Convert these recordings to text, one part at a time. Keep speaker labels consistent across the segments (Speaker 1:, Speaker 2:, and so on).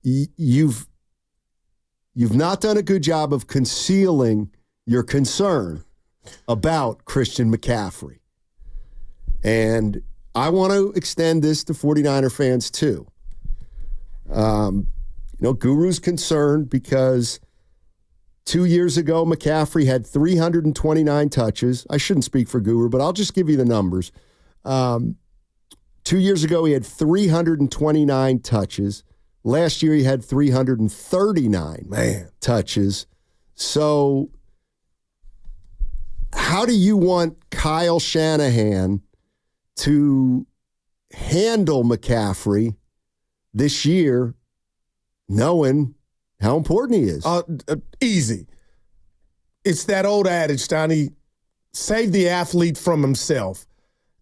Speaker 1: you've not done a good job of concealing your concern about Christian McCaffrey. And I want to extend this to 49er fans too. Guru's concerned because 2 years ago, McCaffrey had 329 touches. I shouldn't speak for Guru, but I'll just give you the numbers. 2 years ago, he had 329 touches. Last year, he had 339 touches. So how do you want Kyle Shanahan to handle McCaffrey this year, knowing how important he is?
Speaker 2: Easy. It's that old adage, Steiny, save the athlete from himself.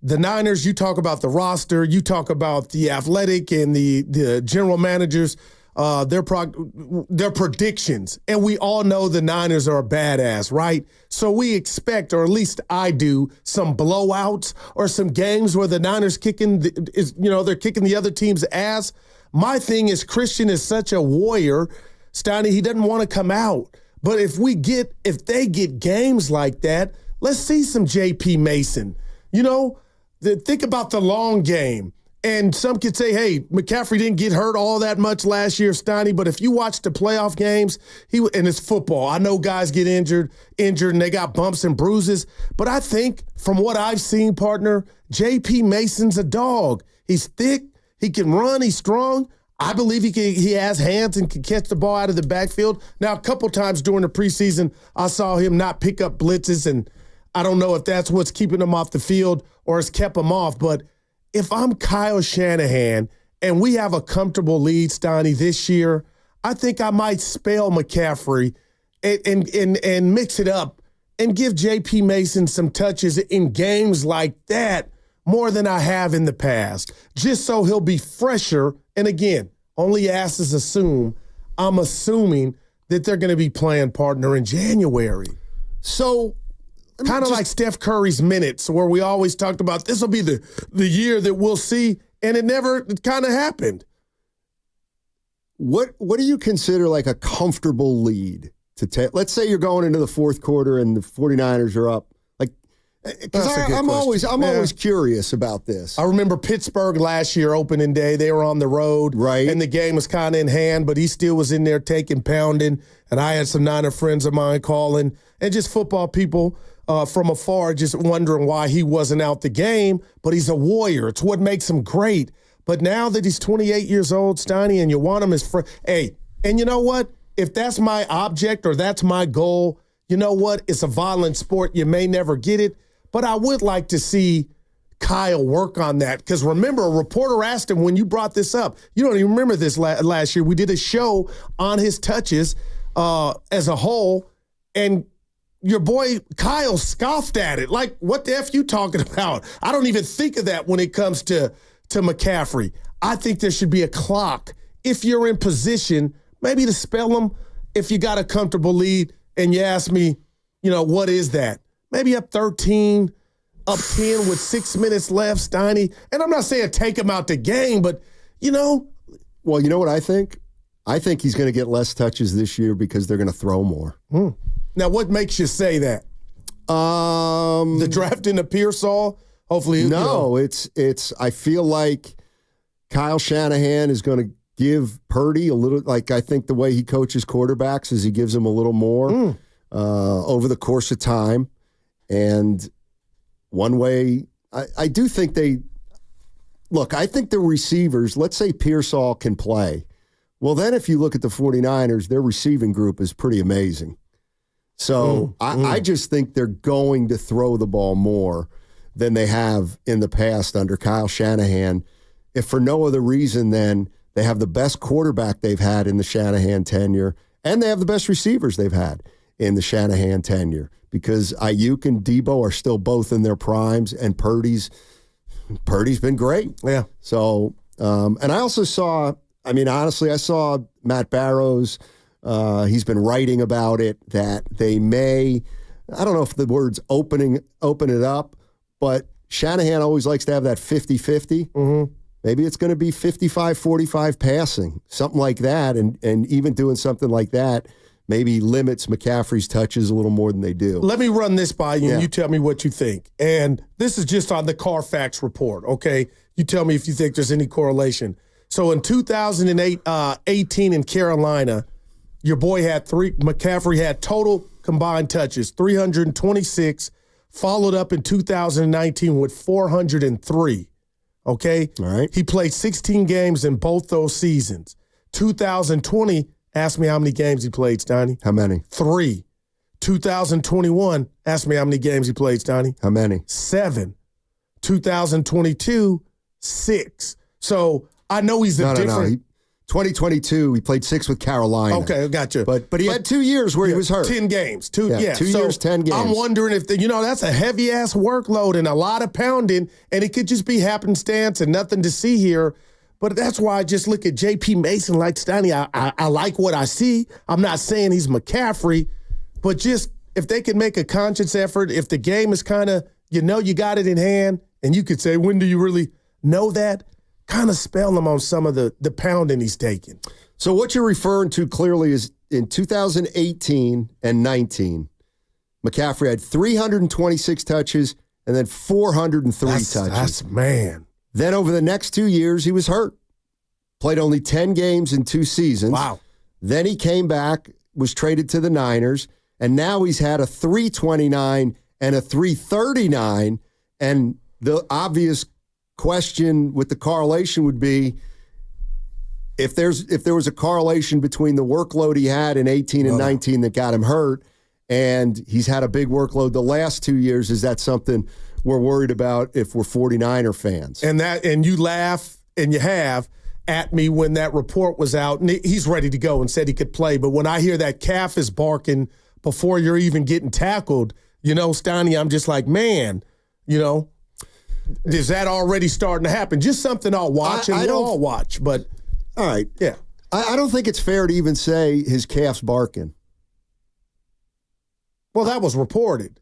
Speaker 2: The Niners, you talk about the roster, you talk about the athletic and the general managers, their predictions. And we all know the Niners are a badass, right? So we expect, or at least I do, some blowouts or some games where the Niners they're kicking the other team's ass. My thing is Christian is such a warrior, Steiny, he doesn't want to come out. But if they get games like that, let's see some J.P. Mason. Think about the long game. And some could say, hey, McCaffrey didn't get hurt all that much last year, Steiny, but if you watch the playoff games, and it's football. I know guys get injured, and they got bumps and bruises. But I think from what I've seen, partner, J.P. Mason's a dog. He's thick. He can run. He's strong. I believe he has hands and can catch the ball out of the backfield. Now, a couple times during the preseason, I saw him not pick up blitzes, and I don't know if that's what's keeping him off the field or has kept him off. But if I'm Kyle Shanahan and we have a comfortable lead, Steiny, this year, I think I might spell McCaffrey and mix it up and give J.P. Mason some touches in games like that more than I have in the past, just so he'll be fresher. And again, only asses assume. I'm assuming that they're going to be playing, partner, in January.
Speaker 1: So
Speaker 2: kind of like Steph Curry's minutes, where we always talked about this will be the year that we'll see, and it kind of happened.
Speaker 1: What do you consider like a comfortable lead to take? Let's say you're going into the fourth quarter and the 49ers are up. I'm always curious about this.
Speaker 2: I remember Pittsburgh last year, opening day. They were on the road,
Speaker 1: right?
Speaker 2: And the game was kind of in hand, but he still was in there taking pounding. And I had some Niner friends of mine calling, and just football people from afar, just wondering why he wasn't out the game. But he's a warrior. It's what makes him great. But now that he's 28 years old, Steiny, and you want him as hey, and you know what? If that's my object or that's my goal, you know what? It's a violent sport. You may never get it. But I would like to see Kyle work on that. Because remember, a reporter asked him when you brought this up. You don't even remember this last year. We did a show on his touches as a whole. And your boy Kyle scoffed at it. Like, what the F you talking about? I don't even think of that when it comes to McCaffrey. I think there should be a clock. If you're in position, maybe to spell him, if you got a comfortable lead and you ask me, what is that? Maybe up 13, up 10 with 6 minutes left, Steiny. And I'm not saying take him out the game, but,
Speaker 1: Well, you know what I think? I think he's going to get less touches this year because they're going to throw more.
Speaker 2: Now, what makes you say that? The drafting of Pearsall? Hopefully.
Speaker 1: No, it's. I feel like Kyle Shanahan is going to give Purdy a little, like I think the way he coaches quarterbacks is he gives him a little more over the course of time. And one way, I do think I think the receivers, let's say Pearsall can play. Well, then if you look at the 49ers, their receiving group is pretty amazing. So I just think they're going to throw the ball more than they have in the past under Kyle Shanahan. If for no other reason than they have the best quarterback they've had in the Shanahan tenure, and they have the best receivers they've had in the Shanahan tenure. Because Ayuk and Debo are still both in their primes, and Purdy's been great.
Speaker 2: Yeah.
Speaker 1: So, and I also saw, honestly, I saw Matt Barrows. He's been writing about it, that they may, I don't know if the word's open it up, but Shanahan always likes to have that 50-50. Maybe it's going to be 55-45 passing, something like that. And even doing something like that maybe limits McCaffrey's touches a little more than they do.
Speaker 2: Let me run this by you, and you tell me what you think. And this is just on the Carfax report, okay? You tell me if you think there's any correlation. So in 2018 in Carolina, your boy McCaffrey had total combined touches, 326, followed up in 2019 with 403, okay?
Speaker 1: All right.
Speaker 2: He played 16 games in both those seasons. 2020, ask me how many games he played, Steiny.
Speaker 1: How many?
Speaker 2: 3. 2021, ask me how many games he played, Steiny.
Speaker 1: How many?
Speaker 2: 7. 2022, 6. So I know he's a different.
Speaker 1: 2022, he played 6 with Carolina.
Speaker 2: Okay, gotcha.
Speaker 1: But he had 2 years where he was hurt.
Speaker 2: 10 games. 2
Speaker 1: years, 10 games.
Speaker 2: I'm wondering if, that's a heavy-ass workload and a lot of pounding, and it could just be happenstance and nothing to see here. But that's why I just look at J.P. Mason like Steiny. I like what I see. I'm not saying he's McCaffrey, but just if they can make a conscious effort, if the game is kind of, you got it in hand, and you could say, when do you really know that? Kind of spell him on some of the pounding he's taking.
Speaker 1: So what you're referring to clearly is in 2018 and 19, McCaffrey had 326 touches and then 403 touches.
Speaker 2: Man.
Speaker 1: Then over the next 2 years, he was hurt. Played only 10 games in 2 seasons.
Speaker 2: Wow.
Speaker 1: Then he came back, was traded to the Niners, and now he's had a 329 and a 339. And the obvious question with the correlation would be if there was a correlation between the workload he had in 18 and 19 that got him hurt, and he's had a big workload the last 2 years, is that something we're worried about if we're 49er fans?
Speaker 2: And you laugh, and you have, at me when that report was out, and he's ready to go and said he could play. But when I hear that calf is barking before you're even getting tackled, Steiny, I'm just like, man, is that already starting to happen? Just something I'll watch, and we'll all watch. But
Speaker 1: all right,
Speaker 2: yeah,
Speaker 1: I don't think it's fair to even say his calf's barking.
Speaker 2: Well, that was reported.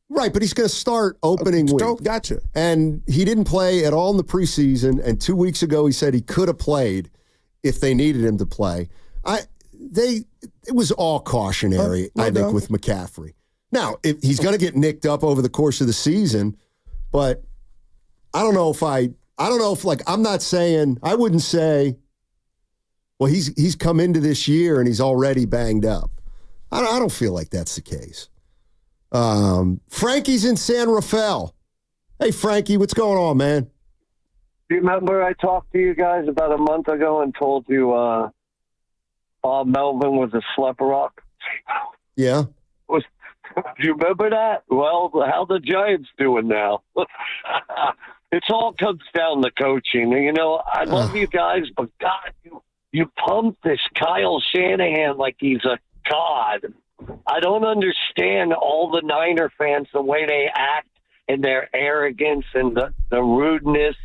Speaker 1: Right, but he's going to start opening week.
Speaker 2: Gotcha.
Speaker 1: And he didn't play at all in the preseason, and 2 weeks ago he said he could have played if they needed him to play. It was all cautionary, I think, with McCaffrey. Now, if he's going to get nicked up over the course of the season, but I don't know if I'm not saying, I wouldn't say, well, he's come into this year and he's already banged up. I don't feel like that's the case. Frankie's in San Rafael. Hey, Frankie, what's going on, man?
Speaker 3: Do you remember I talked to you guys about a month ago and told you Bob Melvin was a sleeper-rock?
Speaker 1: Yeah.
Speaker 3: Do you remember that? Well, how the Giants doing now? It all comes down to coaching. I love you guys, but God, you pump this Kyle Shanahan like he's a god. I don't understand all the Niner fans, the way they act and their arrogance and the rudeness,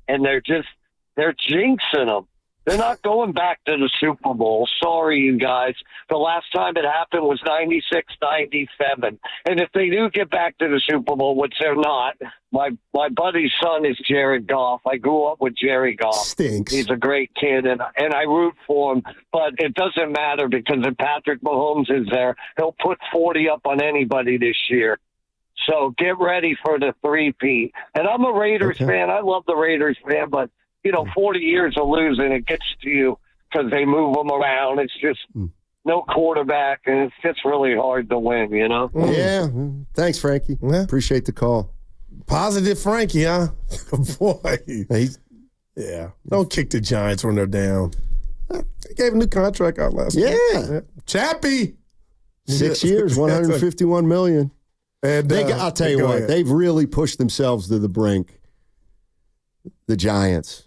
Speaker 3: and they're jinxing them. They're not going back to the Super Bowl. Sorry, you guys. The last time it happened was 96, 97. And if they do get back to the Super Bowl, which they're not, my buddy's son is Jared Goff. I grew up with Jerry Goff.
Speaker 1: Stinks.
Speaker 3: He's a great kid, and I root for him. But it doesn't matter because if Patrick Mahomes is there, he'll put 40 up on anybody this year. So get ready for the three-peat. And I'm a Raiders fan. I love the Raiders, fan, but 40 years of losing, it gets to you because they move them around. It's just no quarterback, and it's just really hard to win,
Speaker 1: Yeah. Thanks, Frankie. Yeah. Appreciate the call.
Speaker 2: Positive Frankie, huh? Boy. Yeah. Don't kick the Giants when they're down. They gave a new contract out last week.
Speaker 1: Yeah.
Speaker 2: Chappie.
Speaker 1: 6 years, $151 million.
Speaker 2: And
Speaker 1: I'll tell you what, they've really pushed themselves to the brink, the Giants.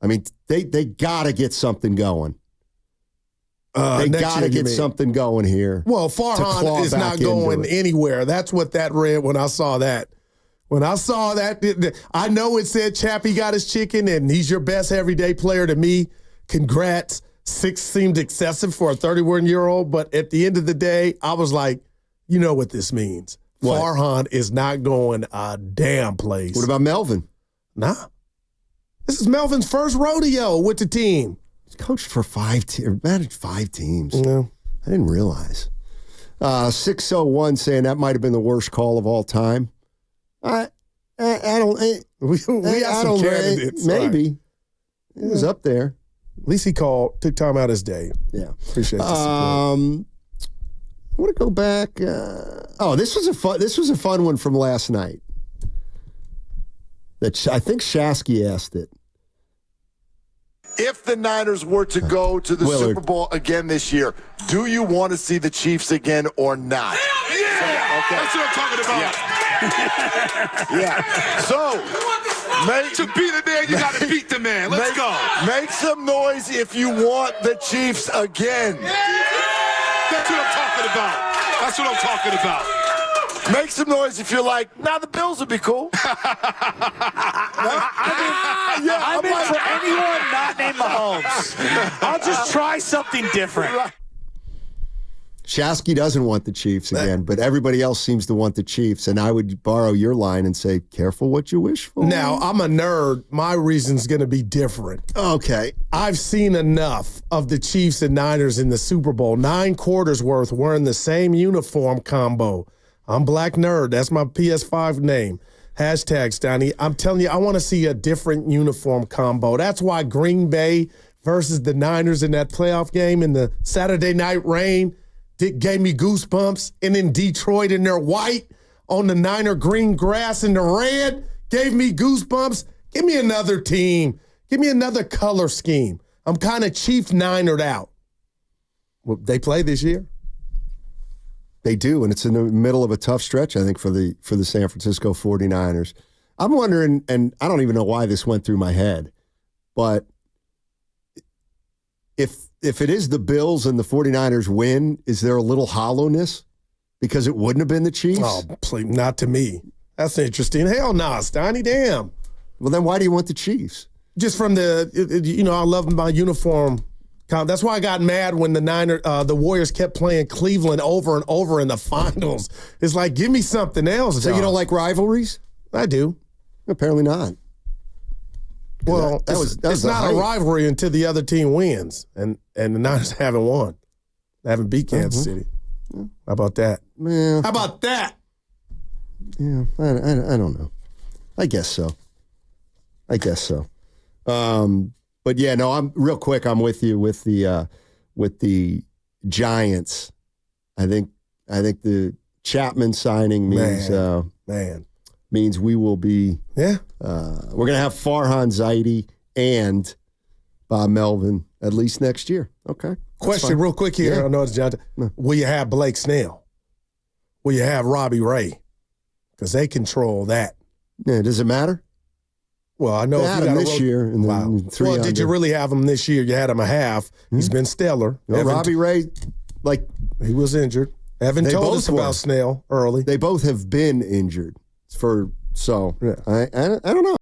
Speaker 1: I mean, they got to get something going. They got to get something going here.
Speaker 2: Well, Farhan is not going anywhere. That's what that read when I saw that. When I saw that, I know it said Chappie got his chicken and he's your best everyday player to me. Congrats. 6 seemed excessive for a 31-year-old, but at the end of the day, I was like, you know what this means. What? Farhan is not going a damn place.
Speaker 1: What about Melvin?
Speaker 2: Nah. This is Melvin's first rodeo with the team.
Speaker 1: He's coached for managed 5 teams.
Speaker 2: Yeah.
Speaker 1: I didn't realize. 601 saying that might have been the worst call of all time. I don't.
Speaker 2: We got some candidates.
Speaker 1: Maybe. It was up there.
Speaker 2: At least he took time out his day.
Speaker 1: Yeah.
Speaker 2: Appreciate the support.
Speaker 1: I want to go back. This was a fun one from last night. I think Shasky asked it.
Speaker 4: If the Niners were to go to the Super Bowl again this year, do you want to see the Chiefs again or not?
Speaker 5: Hell yeah! Okay. That's what I'm talking about.
Speaker 4: Yeah. So,
Speaker 5: to beat a man, you got to beat the man. Let's go.
Speaker 4: Make some noise if you want the Chiefs again.
Speaker 5: That's what I'm talking about. That's what I'm talking about.
Speaker 4: Make some noise if you're like, the Bills would be cool.
Speaker 6: I'm in for anyone not named Mahomes. I'll just try something different.
Speaker 1: Shasky doesn't want the Chiefs again, but everybody else seems to want the Chiefs. And I would borrow your line and say, careful what you wish for.
Speaker 2: Now, I'm a nerd. My reason's going to be different.
Speaker 1: Okay.
Speaker 2: I've seen enough of the Chiefs and Niners in the Super Bowl. 9 quarters worth wearing the same uniform combo. I'm Black Nerd. That's my PS5 name. Hashtag Steiny. I'm telling you, I want to see a different uniform combo. That's why Green Bay versus the Niners in that playoff game in the Saturday night rain gave me goosebumps. And in Detroit in their white on the Niner green grass in the red gave me goosebumps. Give me another team. Give me another color scheme. I'm kind of Chief Ninered out. Well, they play this year.
Speaker 1: They do, and it's in the middle of a tough stretch, I think, for the San Francisco 49ers. I'm wondering, and I don't even know why this went through my head, but if it is the Bills and the 49ers win, is there a little hollowness because it wouldn't have been the Chiefs?
Speaker 2: Oh, please, not to me. That's interesting. Hell nah, Steiny, damn.
Speaker 1: Well, then why do you want the Chiefs?
Speaker 2: Just from I love my uniform. That's why I got mad when the Warriors kept playing Cleveland over and over in the finals. It's like, give me something else.
Speaker 1: So you don't like rivalries?
Speaker 2: I do.
Speaker 1: Apparently not.
Speaker 2: Well, it's not a rivalry until the other team wins, and the Niners haven't won. They haven't beat Kansas City. How about that?
Speaker 1: Yeah.
Speaker 2: How about that?
Speaker 1: Yeah, I don't know. I guess so. But yeah, no, I'm real quick. I'm with you with the Giants. I think the Chapman signing means we will be.
Speaker 2: Yeah,
Speaker 1: we're gonna have Farhan Zaidi and Bob Melvin at least next year. Okay.
Speaker 2: Question real quick here.
Speaker 1: Yeah.
Speaker 2: I know it's John.
Speaker 1: No.
Speaker 2: Will you have Blake Snell? Will you have Robbie Ray? Because they control that.
Speaker 1: Yeah. Does it matter?
Speaker 2: Well, I know
Speaker 1: They
Speaker 2: if
Speaker 1: had
Speaker 2: you
Speaker 1: him
Speaker 2: got
Speaker 1: this year and then 3
Speaker 2: Well,
Speaker 1: under.
Speaker 2: did you really have him this year? You had him a half. He's been stellar.
Speaker 1: No, Robbie Ray,
Speaker 2: he was injured. Evan
Speaker 1: They
Speaker 2: told
Speaker 1: both
Speaker 2: us
Speaker 1: were.
Speaker 2: about Snell early.
Speaker 1: they both have been injured. I don't know.